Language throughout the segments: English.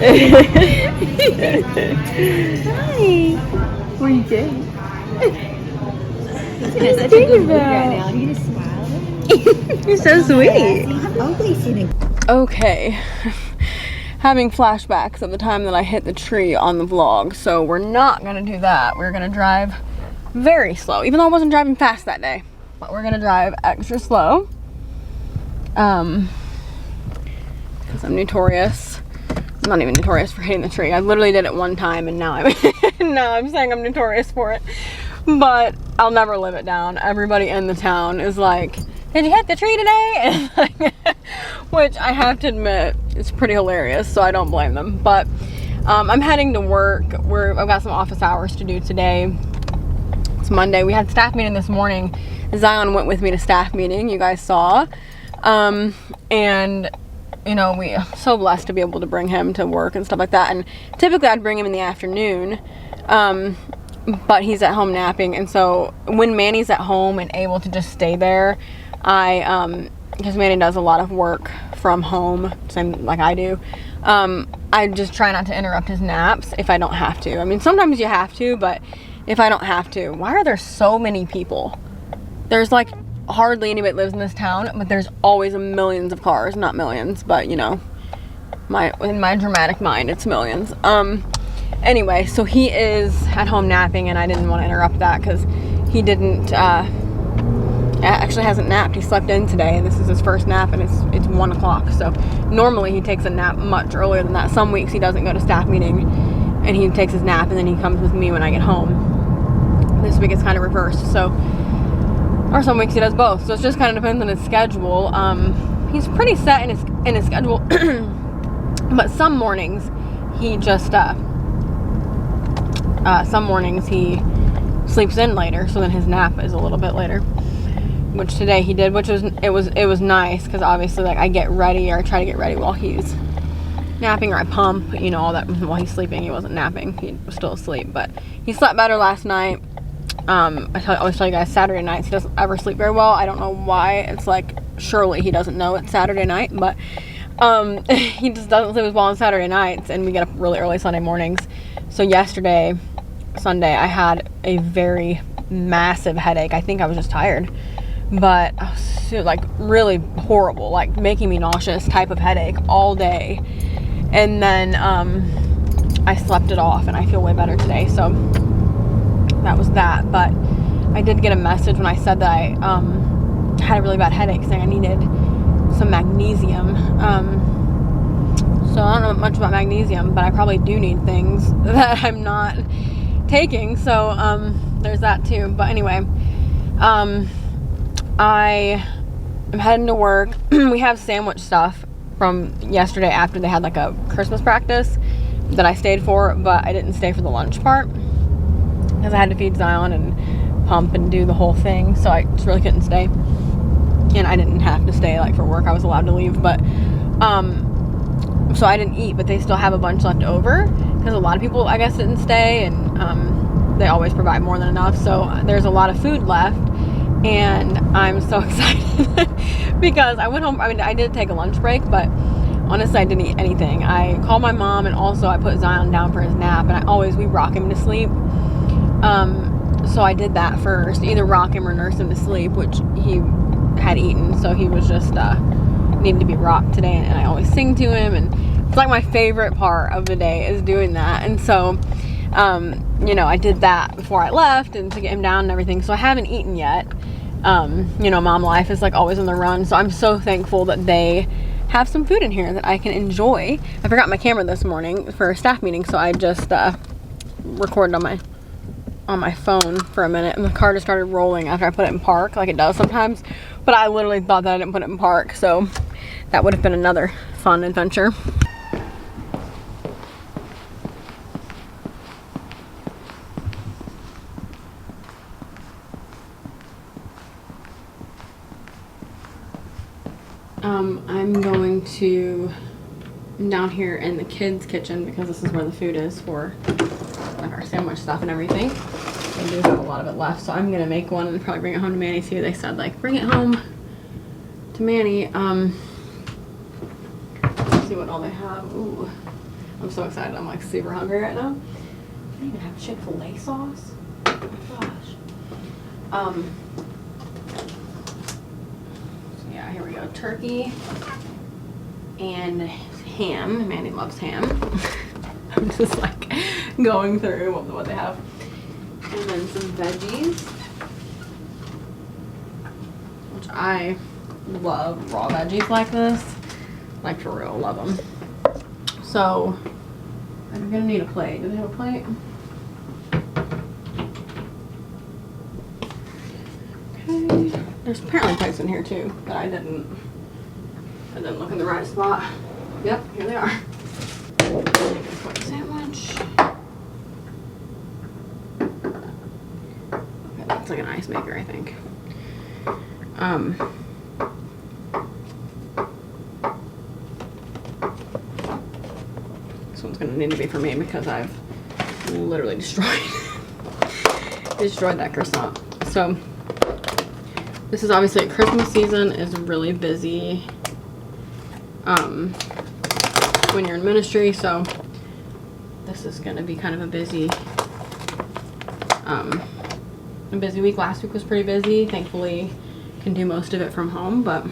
What are you doing? You're such a good mood right now. You just smiled. You're so sweet. I'm ugly sitting. Okay. Having flashbacks of the time that I hit the tree on the vlog, so we're not gonna do that. We're gonna drive very slow, even though I wasn't driving fast that day. But we're gonna drive extra slow. Because I'm notorious. I'm not even notorious for hitting the tree. I literally did it one time, and now I'm saying I'm notorious for it. But I'll never live it down. Everybody in the town is like, "Did you hit the tree today?" And like, which I have to admit, it's pretty hilarious, so I don't blame them. But I'm heading to work. I've got some office hours to do today. It's Monday. We had staff meeting this morning. Zion went with me to staff meeting, you guys saw. And you know, we are so blessed to be able to bring him to work and stuff like that. And typically I'd bring him in the afternoon, but he's at home napping. And so when Manny's at home and able to just stay there, because Manny does a lot of work from home, same like I do, I just try not to interrupt his naps if I don't have to. I mean, sometimes you have to, but if I don't have to. Why are there so many people? There's like hardly anybody lives in this town, but there's always millions of cars. Not millions, but you know, in my dramatic mind, it's millions. Anyway, so he is at home napping, and I didn't want to interrupt that because he didn't, actually hasn't napped. He slept in today, and this is his first nap, and it's 1 o'clock. So normally he takes a nap much earlier than that. Some weeks he doesn't go to staff meeting, and he takes his nap, and then he comes with me when I get home. This week it's kind of reversed, so. Or some weeks he does both, so it just kind of depends on his schedule. He's pretty set in his schedule, but some mornings he just some mornings he sleeps in later, so then his nap is a little bit later. Which today he did, which was nice because obviously like I get ready, or I try to get ready while he's napping, or I pump, you know, all that while he's sleeping. He wasn't napping, he was still asleep, but he slept better last night. I always tell you guys, Saturday nights he doesn't ever sleep very well. I don't know why. It's like, surely he doesn't know it's Saturday night, but he just doesn't sleep as well on Saturday nights, and we get up really early Sunday mornings. So yesterday, Sunday, I had a very massive headache. I think I was just tired, but I was like really horrible, like making me nauseous type of headache all day. And then I slept it off, and I feel way better today. So that was that. But I did get a message when I said that I had a really bad headache, saying I needed some magnesium. So I don't know much about magnesium, but I probably do need things that I'm not taking. So there's that too. But anyway, I am heading to work. We have sandwich stuff from yesterday after they had like a Christmas practice that I stayed for, but I didn't stay for the lunch part because I had to feed Zion and pump and do the whole thing, so I just really couldn't stay. And I didn't have to stay like for work, I was allowed to leave, but so I didn't eat, but they still have a bunch left over because a lot of people I guess didn't stay, and they always provide more than enough, so there's a lot of food left. And I'm so excited because I went home. I mean, I did take a lunch break, but honestly, I didn't eat anything. I called my mom, and also I put Zion down for his nap, and we rock him to sleep. So I did that first, either rock him or nurse him to sleep, which he had eaten, so he was just needed to be rocked today. And I always sing to him, and it's like my favorite part of the day is doing that. And so you know, I did that before I left and to get him down and everything, so I haven't eaten yet. You know, mom life is like always on the run, so I'm so thankful that they have some food in here that I can enjoy. I forgot my camera this morning for a staff meeting, so I just recorded on my phone for a minute, and the car just started rolling after I put it in park, like it does sometimes, but I literally thought that I didn't put it in park, so that would have been another fun adventure. I'm down here in the kids' kitchen because this is where the food is for like our sandwich stuff and everything. I do have a lot of it left, so I'm gonna make one and probably bring it home to Manny too. They said like bring it home to Manny. Let's see what all they have. Ooh. I'm so excited. I'm like super hungry right now. I don't even have Chick-fil-A sauce. Oh my gosh. So yeah, here we go. Turkey and ham. Mandy loves ham. I'm just like going through what they have. And then some veggies, which I love raw veggies like this. Like for real, love them. So I'm gonna need a plate. Do they have a plate? Okay. There's apparently plates in here too, but I didn't look in the right spot. Yep, here they are. Sandwich. Okay, that's like an ice maker, I think. This one's gonna need to be for me because I've literally destroyed that croissant. So this is obviously Christmas season is really busy when you're in ministry, so this is gonna be kind of a busy week. Last week was pretty busy. Thankfully can do most of it from home, but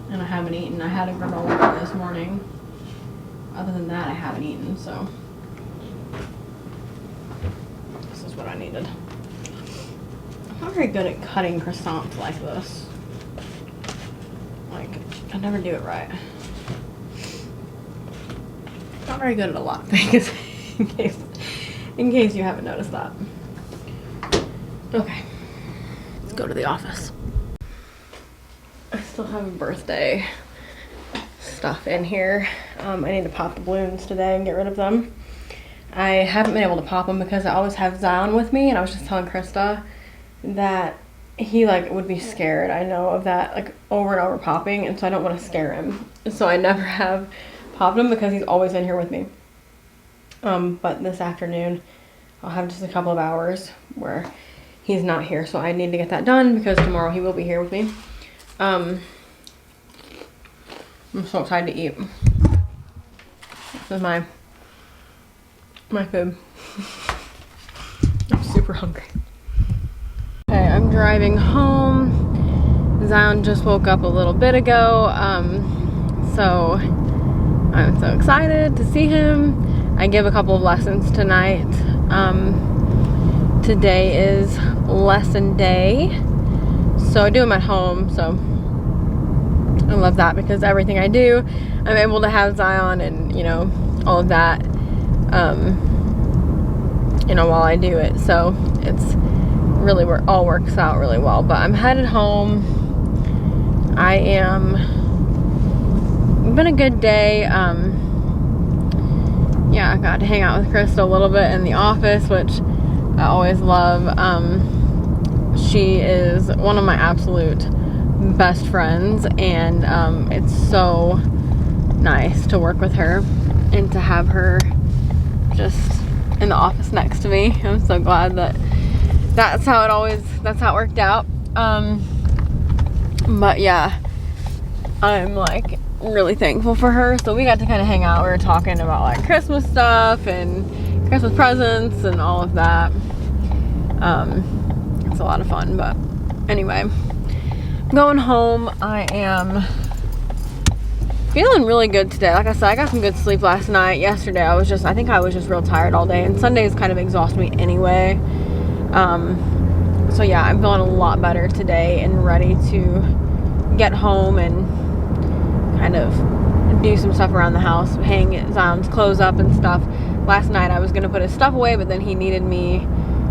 and I haven't eaten. I had a granola bar this morning. Other than that, I haven't eaten, so this is what I needed. I'm not very good at cutting croissants like this. Like, I never do it right. Not very good at a lot of things, in case you haven't noticed that. Okay, let's go to the office. I still have a birthday stuff in here. I need to pop the balloons today and get rid of them. I haven't been able to pop them because I always have Zion with me, and I was just telling Krista that he like would be scared, I know, of that like over and over popping, and so I don't want to scare him. So I never have popped him because he's always in here with me. But this afternoon I'll have just a couple of hours where he's not here, so I need to get that done because tomorrow he will be here with me. I'm so excited to eat. This is my food. I'm super hungry. Okay, I'm driving home. Zion just woke up a little bit ago, so I'm so excited to see him. I give a couple of lessons tonight. Today is lesson day, so I do them at home, so I love that because everything I do, I'm able to have Zion and, you know, all of that, you know, while I do it. So it's really all works out really well. But I'm headed home. It's been a good day. Yeah, I got to hang out with Krista a little bit in the office, which I always love. She is one of my absolute best friends, and it's so nice to work with her and to have her just in the office next to me. I'm so glad that that's how it worked out. But yeah, I'm like really thankful for her. So we got to kind of hang out. We were talking about like Christmas stuff and Christmas presents and all of that. It's a lot of fun. But anyway, going home. I am feeling really good today. Like I said, I got some good sleep last night. Yesterday I think I was just real tired all day, and Sundays kind of exhaust me anyway. So yeah, I'm feeling a lot better today and ready to get home and kind of do some stuff around the house, hang Zion's clothes up and stuff. Last night I was gonna put his stuff away, but then he needed me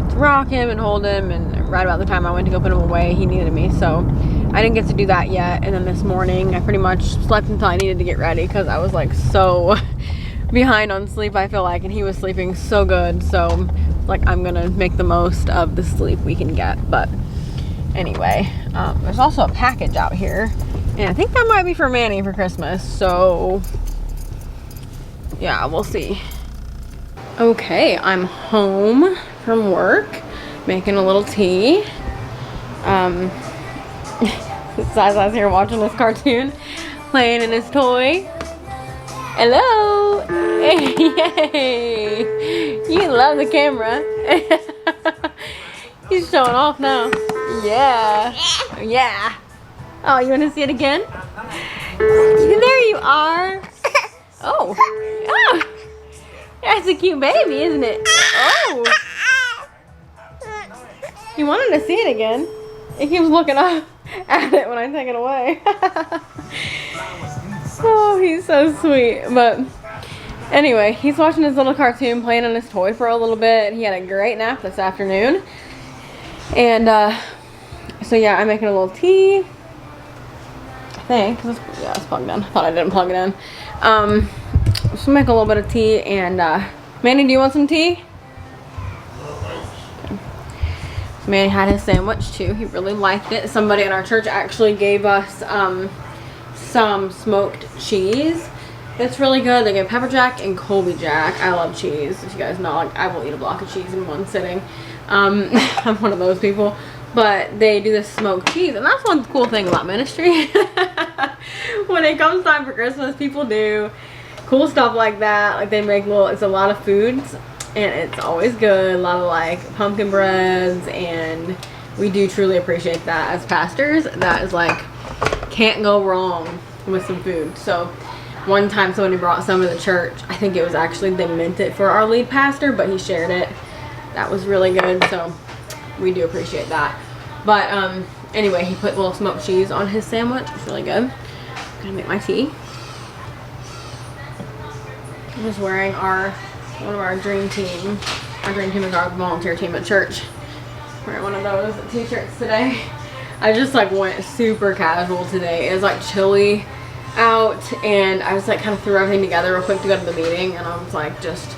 to rock him and hold him, and right about the time I went to go put him away, he needed me, so I didn't get to do that yet. And then this morning I pretty much slept until I needed to get ready because I was like so behind on sleep, I feel like, and he was sleeping so good, so like I'm gonna make the most of the sleep we can get. But anyway, there's also a package out here, and I think that might be for Manny for Christmas, so yeah, we'll see. Okay, I'm home from work making a little tea. Zaza's here watching this cartoon. playing in his toy. Hello. Yay. You love the camera. He's showing off now. Yeah. Yeah. Oh, you want to see it again? There you are. Oh. Oh. That's a cute baby, isn't it? Oh. He wanted to see it again. He keeps looking up at it when I take it away. Oh, he's so sweet. But anyway, he's watching his little cartoon, playing on his toy for a little bit. He had a great nap this afternoon. And so yeah, I'm making a little tea. I think. Yeah, it's plugged in. I thought I didn't plug it in. Just make a little bit of tea. And Manny, do you want some tea? Manny had his sandwich too. He really liked it. Somebody in our church actually gave us some smoked cheese. It's really good. They gave pepper jack and Colby jack. I love cheese. If you guys know, like, I will eat a block of cheese in one sitting. I'm one of those people. But they do this smoked cheese, and that's one cool thing about ministry. When it comes time for Christmas, people do cool stuff like that. Like, they make it's a lot of foods, and it's always good. A lot of like pumpkin breads, and we do truly appreciate that as pastors. That is like, can't go wrong with some food. So one time somebody brought some to the church. I think it was actually, they meant it for our lead pastor, but he shared it. That was really good, so we do appreciate that. But anyway, he put a little smoked cheese on his sandwich. It's really good. I'm gonna make my tea. I'm just wearing one of our dream team. Our dream team is our volunteer team at church. Wearing one of those t-shirts today. I just like went super casual today. It was like chilly out, and I just like kind of threw everything together real quick to go to the meeting, and I was like just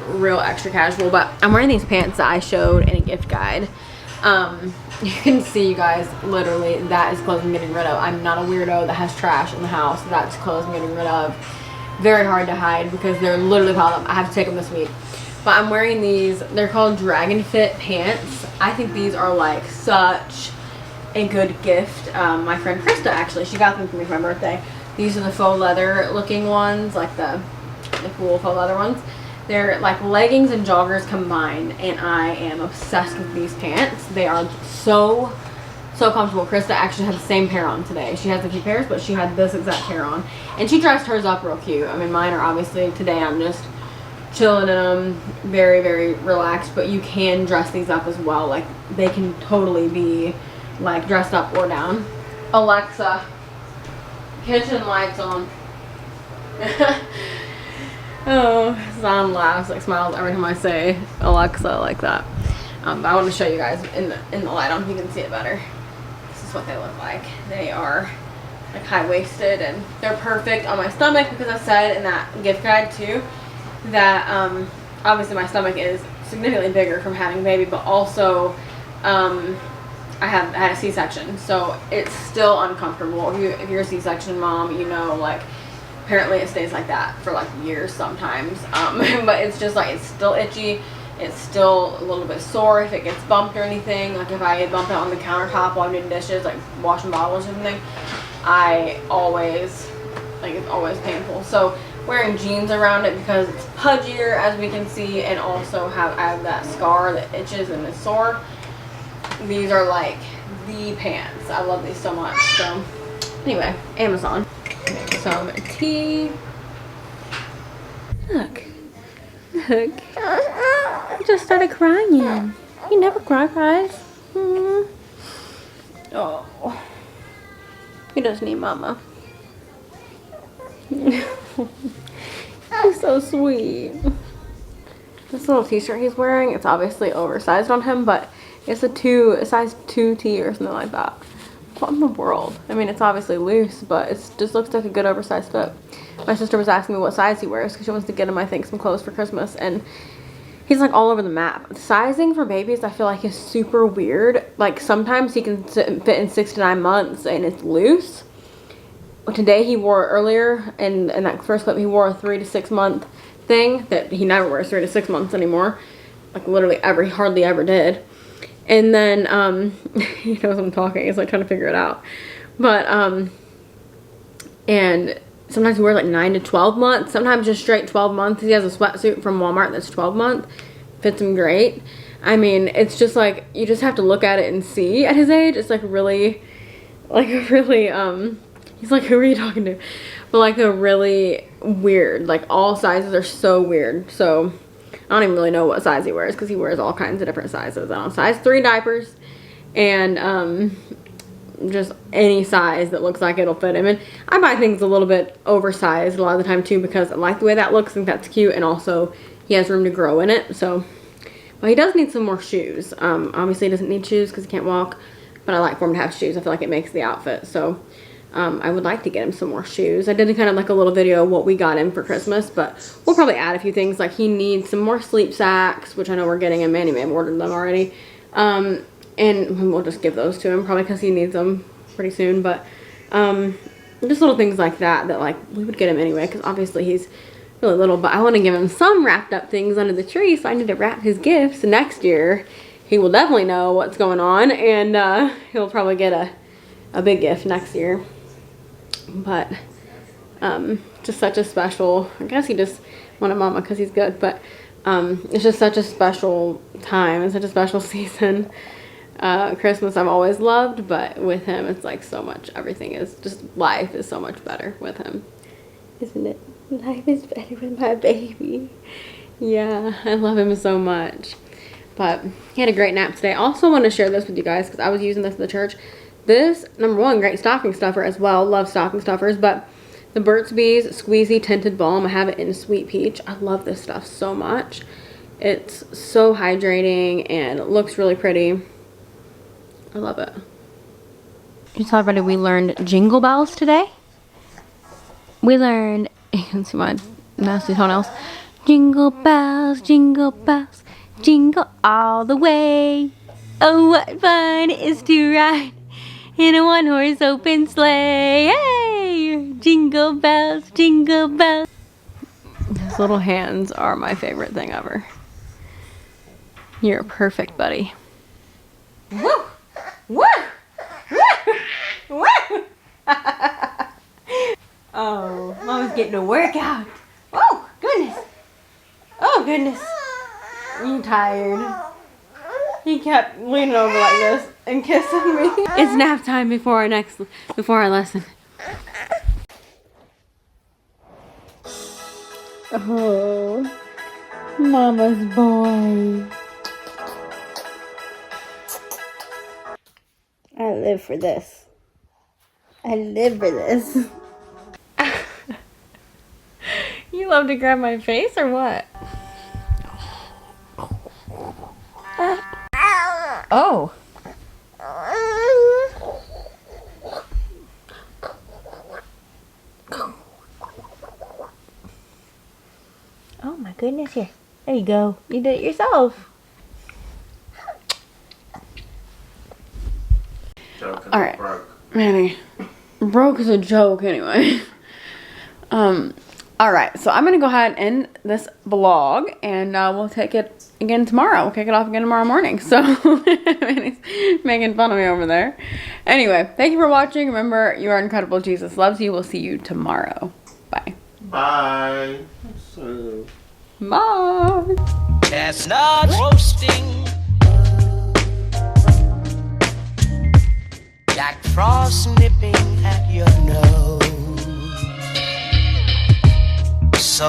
real extra casual. But I'm wearing these pants that I showed in a gift guide. You can see, you guys, literally that is clothes I'm getting rid of. I'm not a weirdo that has trash in the house. That's clothes I'm getting rid of. Very hard to hide because they're literally piled up. I have to take them this week. But I'm wearing these. They're called Dragon Fit pants. I think these are like such a good gift. My friend Krista, actually, she got them for me for my birthday. These are the faux leather looking ones, like the cool faux leather ones. They're like leggings and joggers combined, and I am obsessed with these pants. They are so comfortable. Krista actually had the same pair on today. She has a few pairs, but she had this exact pair on, and she dressed hers up real cute. I mean, mine are obviously, today I'm just chilling in them, very, very relaxed, but you can dress these up as well. Like, they can totally be like dressed up or down. Alexa, kitchen lights on. Oh, Zan laughs, like smiles every time I say Alexa like that. But I want to show you guys in the light on, if you can see it better. This is what they look like. They are like high-waisted, and they're perfect on my stomach, because I said in that gift guide too that obviously my stomach is significantly bigger from having a baby, but also I had a C-section, so it's still uncomfortable. If you're a C-section mom, you know, like, apparently it stays like that for like years sometimes. But it's just like, it's still itchy. It's still a little bit sore if it gets bumped or anything. Like if I bump it on the countertop while I'm doing dishes, like washing bottles or something, it's always painful. So wearing jeans around it because it's pudgier, as we can see, and also I have that scar that itches and is sore. These are like the pants. I love these so much. So anyway, Amazon. Make some tea. Look. He just started crying. He never cries. Oh. He does need mama. He's so sweet. This little t-shirt he's wearing, it's obviously oversized on him, but it's a size 2T or something like that. What in the world? I mean, it's obviously loose, but it just looks like a good oversized fit. My sister was asking me what size he wears because she wants to get him, I think, some clothes for Christmas, and he's like all over the map. Sizing for babies, I feel like, is super weird. Like, sometimes he can fit in 6 to 9 months and it's loose. Today he wore, earlier in that first clip, he wore a 3 to 6 month thing that he never wears 3 to 6 months anymore. Like, literally hardly ever did. And then, he knows I'm talking, he's like trying to figure it out. But, and sometimes he wears like 9 to 12 months, sometimes just straight 12 months. He has a sweatsuit from Walmart that's 12 month, fits him great. I mean, it's just like, you just have to look at it and see at his age. It's like really, he's like, who are you talking to? But like a really weird, like all sizes are so weird. So I don't even really know what size he wears because he wears all kinds of different sizes. I don't know, size 3 diapers and just any size that looks like it'll fit him. And I buy things a little bit oversized a lot of the time too because I like the way that looks. I think that's cute, and also he has room to grow in it. So, but he does need some more shoes. Obviously he doesn't need shoes because he can't walk, but I like for him to have shoes. I feel like it makes the outfit. So I would like to get him some more shoes. I did kind of like a little video of what we got him for Christmas, but we'll probably add a few things. Like he needs some more sleep sacks, which I know we're getting him. Manny may have ordered them already. And we'll just give those to him probably because he needs them pretty soon. But just little things like that like we would get him anyway because obviously he's really little. But I want to give him some wrapped up things under the tree, so I need to wrap his gifts. Next year he will definitely know what's going on, and he'll probably get a big gift next year. But just such a special, I guess he just wanted mama because he's good, but it's just such a special time and such a special season. Christmas I've always loved, but with him it's like so much, everything is just, life is so much better with him, isn't it? Life is better with my baby. Yeah, I love him so much. But he had a great nap today. I also want to share this with you guys because I was using this in the church. This, number one, great stocking stuffer as well. Love stocking stuffers. But the Burt's Bees Squeezy Tinted Balm, I have it in Sweet Peach. I love this stuff so much. It's so hydrating and it looks really pretty. I love it. You saw already we learned Jingle Bells today. We learned, you can see my nasty toenails. Jingle bells, jingle all the way. Oh, what fun it is to ride in a one-horse open sleigh. Hey! Jingle bells, jingle bells. His little hands are my favorite thing ever. You're perfect, buddy. Woo! Woo! Woo! Woo! Oh, Mama's getting a workout. Oh, goodness. Oh, goodness. You tired? He kept leaning over like this and kissing me. It's nap time before our lesson. Oh, Mama's boy. I live for this. I live for this. You love to grab my face or what? Oh. Oh my goodness, here. There you go. You did it yourself. Alright. Manny. Broke is a joke anyway. Alright, so I'm going to go ahead and end this vlog, and we'll take it again tomorrow. We'll kick it off again tomorrow morning. So, Manny's making fun of me over there. Anyway, thank you for watching. Remember, you are incredible. Jesus loves you. We'll see you tomorrow. Bye. Bye. Bye. Chestnut roasting, Jack Frost nipping at your nose. So